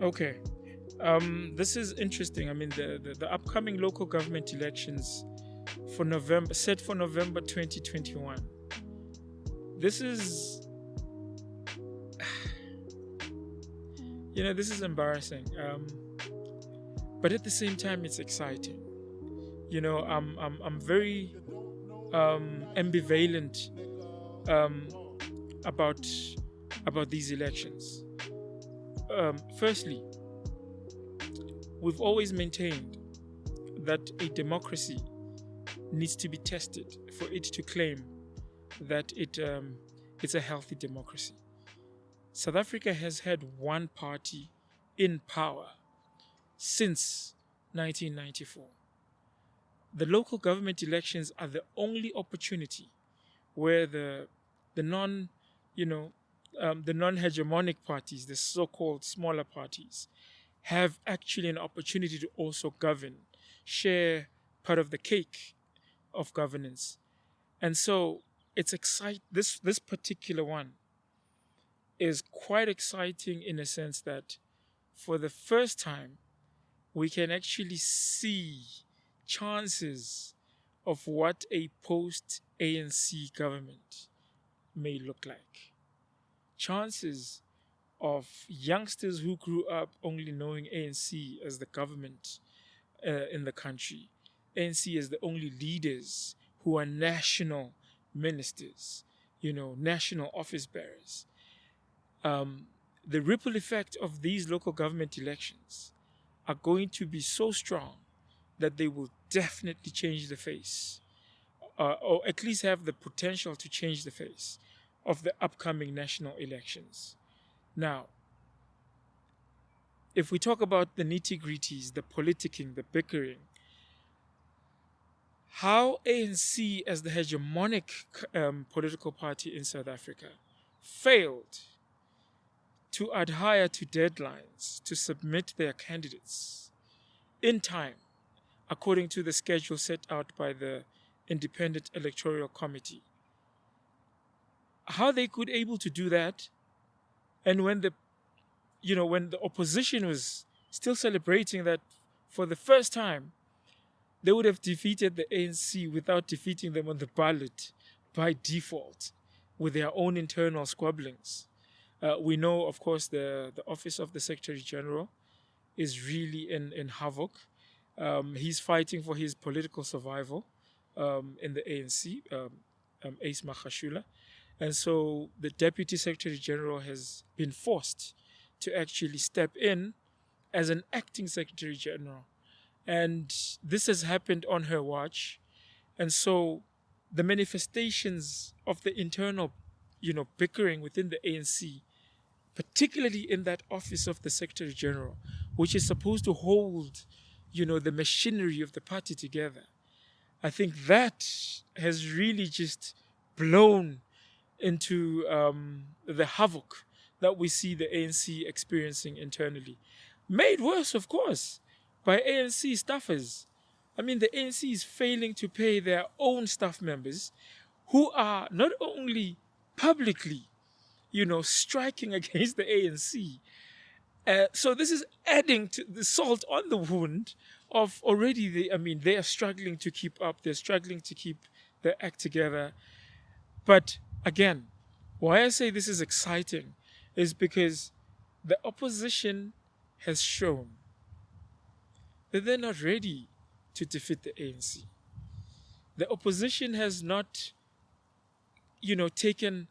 Okay. This is interesting. I mean, the upcoming local government elections for November, set for November 2021. This is, this is embarrassing. But at the same time, it's exciting. I'm very ambivalent um, about these elections. Firstly, we've always maintained that a democracy needs to be tested for it to claim that it's a healthy democracy. South Africa has had one party in power since 1994. The local government elections are the only opportunity where the non, you know, the non-hegemonic parties, the so-called smaller parties, have actually an opportunity to also govern, share part of the cake of governance. And so it's this particular one is quite exciting in a sense that for the first time we can actually see chances of what a post ANC government may look like. Chances of youngsters who grew up only knowing ANC as the government in the country, ANC as the only leaders who are national ministers, national office bearers. The ripple effect of these local government elections are going to be so strong that they will definitely change the face, or at least have the potential to change the face of the upcoming national elections. Now, if we talk about the nitty gritties, the politicking, the bickering, how ANC, as the hegemonic political party in South Africa, failed to adhere to deadlines to submit their candidates in time, according to the schedule set out by the Independent Electoral Committee. How they could able to do that, and when the opposition was still celebrating that for the first time, they would have defeated the ANC without defeating them on the ballot by default with their own internal squabblings. We know, of course, the office of the Secretary General is really in havoc. He's fighting for his political survival in the ANC, Ace Magashula. And so the Deputy Secretary General has been forced to actually step in as an acting Secretary General. And this has happened on her watch. And so the manifestations of the internal, bickering within the ANC, particularly in that office of the Secretary General, which is supposed to hold, the machinery of the party together, I think that has really just blown into the havoc that we see the ANC experiencing internally. Made worse, of course, by ANC staffers. I mean, the ANC is failing to pay their own staff members who are not only publicly, striking against the ANC. So this is adding to the salt on the wound of already, they are struggling to keep up. They're struggling to keep their act together. But again, why I say this is exciting is because the opposition has shown that they're not ready to defeat the ANC. The opposition has not, taken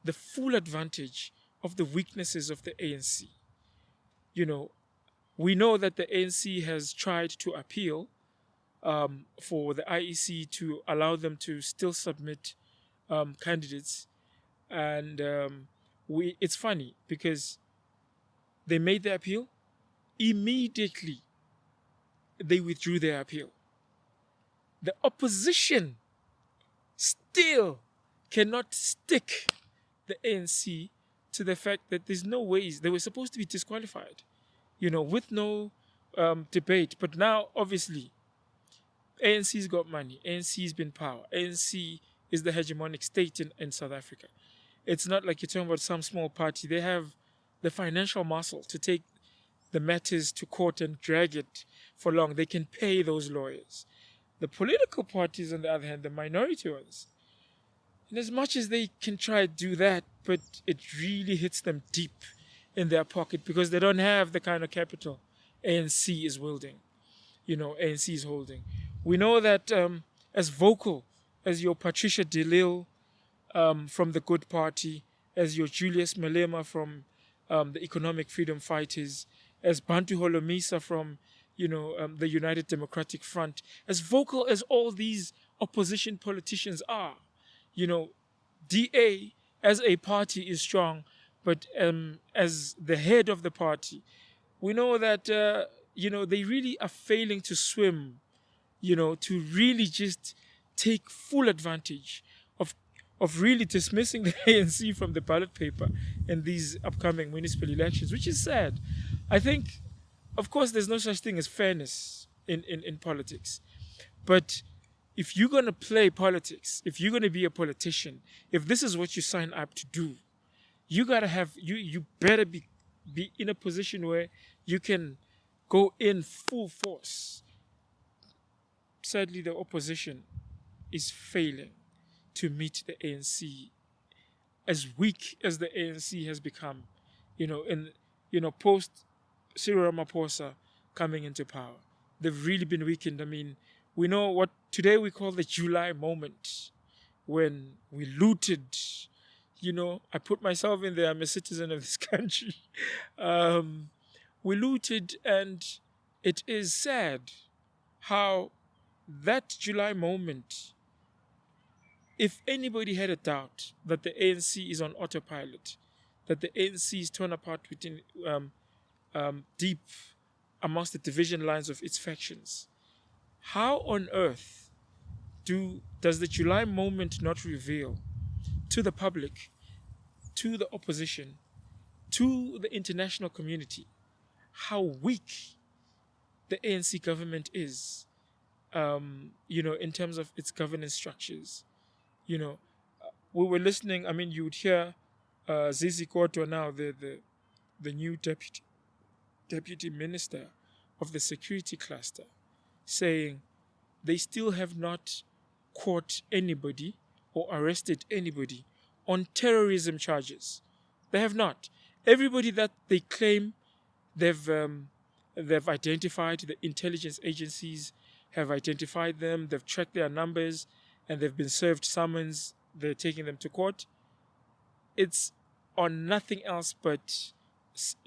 the full advantage of the weaknesses of the ANC. We know that the ANC has tried to appeal for the IEC to allow them to still submit candidates, and it's funny because they made the appeal, immediately they withdrew their appeal. The opposition still cannot stick the ANC to the fact that there's no ways they were supposed to be disqualified, with no debate. But now, obviously, ANC's got money, ANC's been power, ANC is the hegemonic state in South Africa. It's not like you're talking about some small party. They have the financial muscle to take the matters to court and drag it for long. They can pay those lawyers. The political parties, on the other hand, the minority ones, in as much as they can try to do that, but it really hits them deep in their pocket because they don't have the kind of capital ANC is wielding, ANC is holding. We know that as vocal as your Patricia de Lille from the Good Party, as your Julius Malema from the Economic Freedom Fighters, as Bantu Holomisa from the United Democratic Front, as vocal as all these opposition politicians are, DA as a party is strong, but as the head of the party, we know that they really are failing to swim, to really just take full advantage of really dismissing the ANC from the ballot paper in these upcoming municipal elections, which is sad. I think, of course, there's no such thing as fairness in politics. But if you're going to play politics, if you're going to be a politician, if this is what you sign up to do, you got to have, you better be in a position where you can go in full force. Sadly, the opposition is failing to meet the ANC, as weak as the ANC has become, post Cyril Ramaphosa coming into power. They've really been weakened. I mean, we know what today we call the July moment, when we looted. I put myself in there. I'm a citizen of this country. We looted, and it is sad how that July moment, if anybody had a doubt that the ANC is on autopilot, that the ANC is torn apart within deep amongst the division lines of its factions, how on earth does the July moment not reveal to the public, to the opposition, to the international community, how weak the ANC government is, in terms of its governance structures? We were listening. I mean, you would hear Zizi Kodwa now, the new deputy minister of the security cluster, saying they still have not caught anybody or arrested anybody on terrorism charges. They have not. Everybody that they claim they've identified, the intelligence agencies have identified them, they've tracked their numbers, and they've been served summons, they're taking them to court. It's on nothing else but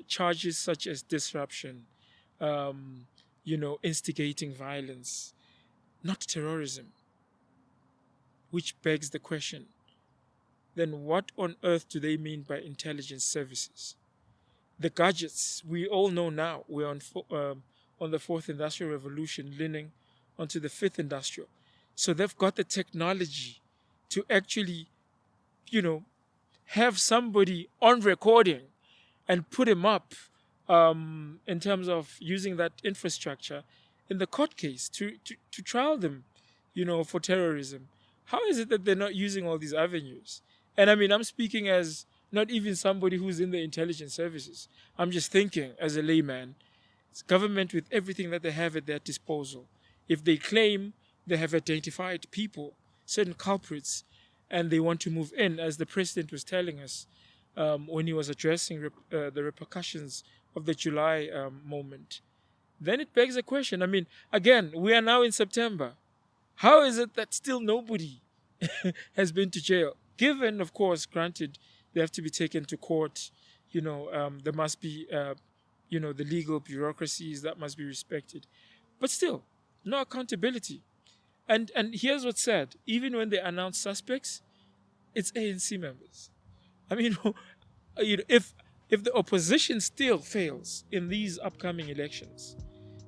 charges such as disruption, instigating violence, not terrorism. Which begs the question, then what on earth do they mean by intelligence services? The gadgets, we all know now, we're on the fourth industrial revolution, leaning onto the fifth industrial. So they've got the technology to actually, have somebody on recording and put him up in terms of using that infrastructure in the court case to trial them, for terrorism. How is it that they're not using all these avenues? And I mean, I'm speaking as not even somebody who's in the intelligence services. I'm just thinking as a layman, it's government with everything that they have at their disposal. If they claim they have identified people, certain culprits, and they want to move in, as the president was telling us when he was addressing the repercussions of the July moment, then it begs a question. I mean, again, we are now in September. How is it that still nobody has been to jail? Given, of course, granted, they have to be taken to court. There must be, the legal bureaucracies that must be respected. But still, no accountability. And here's what's sad. Even when they announce suspects, it's ANC members. I mean, if the opposition still fails in these upcoming elections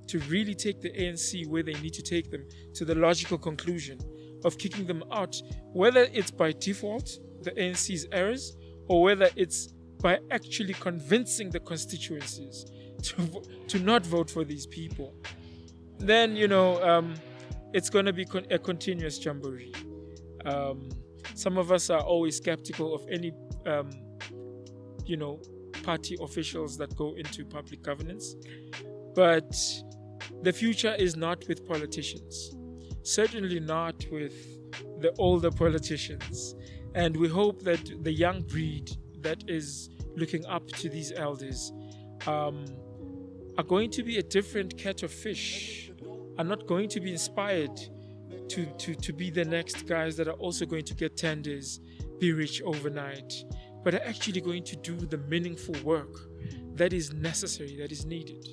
to really take the ANC where they need to take them, to the logical conclusion of kicking them out, whether it's by default, the ANC's errors, or whether it's by actually convincing the constituencies to not vote for these people, then, it's going to be a continuous jamboree. Some of us are always skeptical of any, party officials that go into public governance. But the future is not with politicians, certainly not with the older politicians. And we hope that the young breed that is looking up to these elders are going to be a different catch of fish, are not going to be inspired to be the next guys that are also going to get tenders, be rich overnight, but are actually going to do the meaningful work that is necessary, that is needed.